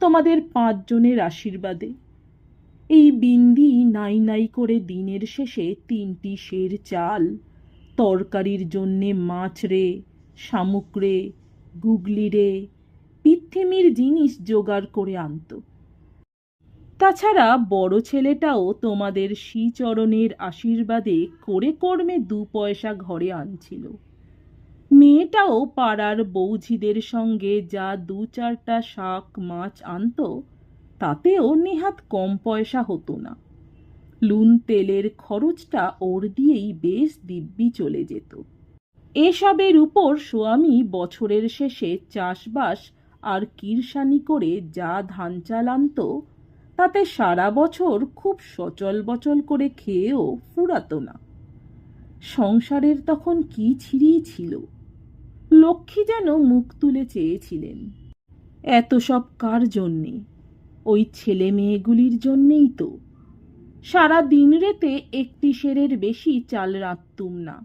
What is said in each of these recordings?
তোমাদের 5 জনের আশীর্বাদে। এই বিন্দি নাই নাই করে দিনের শেষে 3টি সের চাল, তরকারির জন্যে মাছ রে, শামুক রে, গুগলি রে, পিথেমির জিনিস জোগাড় করে আনত। তাছাড়া বড় ছেলেটাও তোমাদের শ্রীচরণের আশীর্বাদে করে কর্মে 2 পয়সা ঘরে আনছিল। মেয়েটাও পাড়ার বৌঝিদের সঙ্গে যা 2-4টা শাক মাছ আনত, তাতেও নেহাত কম পয়সা হতো না। নুন তেলের খরচটা ওর দিয়েই বেশ দিব্যি চলে যেত। এসবের উপর স্বামী বছরের শেষে চাষবাস আর কিরসানি করে যা ধান চাল আনত, তাতে সারা বছর খুব সচল বচল করে খেয়েও ফুরাতো না। সংসারের তখন কি ছিঁড়ি ছিল। লক্ষ্মী যেন মুখ তুলে চেয়েছিলেন। এত সব কার জন্যে? ওই ছেলে মেয়েগুলির জন্যেই তো। সারা দিন রেতে 1টি সেরের বেশি চাল রাঁধতুম না।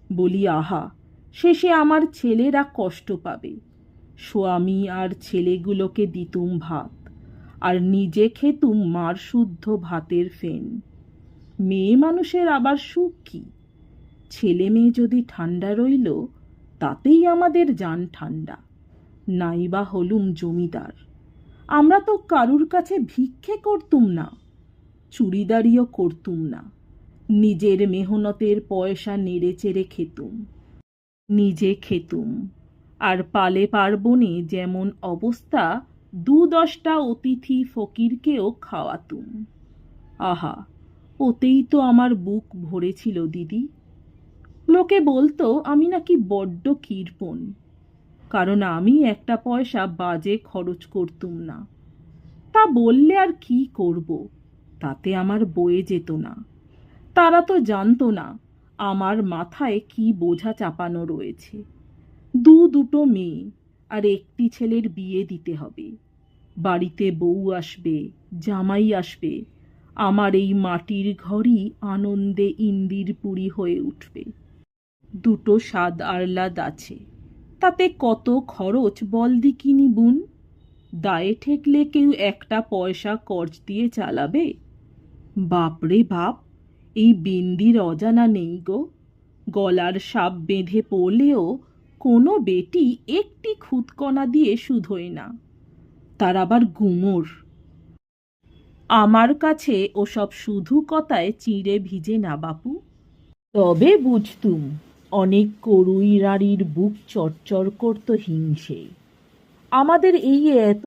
বলি, আহা, শেষে আমার ছেলেরা কষ্ট পাবে। স্বামী আর ছেলেগুলোকে দিতুম ভাত, আর নিজে খেতুম মার শুদ্ধ ভাতের ফেন। মেয়ে মানুষের আবার সুখ কি? ছেলে মেয়ে যদি ঠান্ডা রইল, তাতেই আমাদের জান ঠান্ডা। নাইবা হলুম জমিদার। আমরা তো কারুর কাছে ভিক্ষে করতুম না, চুড়িদারিও করতুম না। নিজের মেহনতের পয়সা নেড়ে চেড়ে খেতুম, নিজে খেতুম। আর পালে পার্বণে যেমন অবস্থা, 2-10টা অতিথি ফকিরকেও খাওয়াতুম। আহা, ওতেই তো আমার বুক ভরেছিল দিদি। লোকে বলতো আমি নাকি বড্ড কৃপণ, কারণ আমি 1টা পয়সা বাজে খরচ করতুম না। তা বললে আর কি করব, তাতে আমার বয়ে যেত না। তারা তো জানতো না আমার মাথায় কি বোঝা চাপানো রয়েছে। দুটো মেয়ে আর 1টি ছেলের বিয়ে দিতে হবে। বাড়িতে বউ আসবে, জামাই আসবে। আমার এই মাটির ঘরই আনন্দে ইন্দিরপুরী হয়ে উঠবে। 2টো সাদ আহ্লাদ আছে, তাতে কত খরচ বল দিকিনি বুন? দায়ে ঠেকলে কেউ 1টা পয়সা কর্জ দিয়ে চালাবে? বাপরে বাপ, এই বিন্দির অজানা নেই গো। গলার সাপ বেঁধে পড়লেও কোনো বেটি 1টি খুদকণা দিয়ে শুধোয় না, তার আবার গুমর। আমার কাছে ওসব শুধু কথায় চিঁড়ে ভিজে না বাপু। তবে বুঝতুম অনেক করুই রাড়ির বুক চরচর করত হিংসে। আমাদের এই এত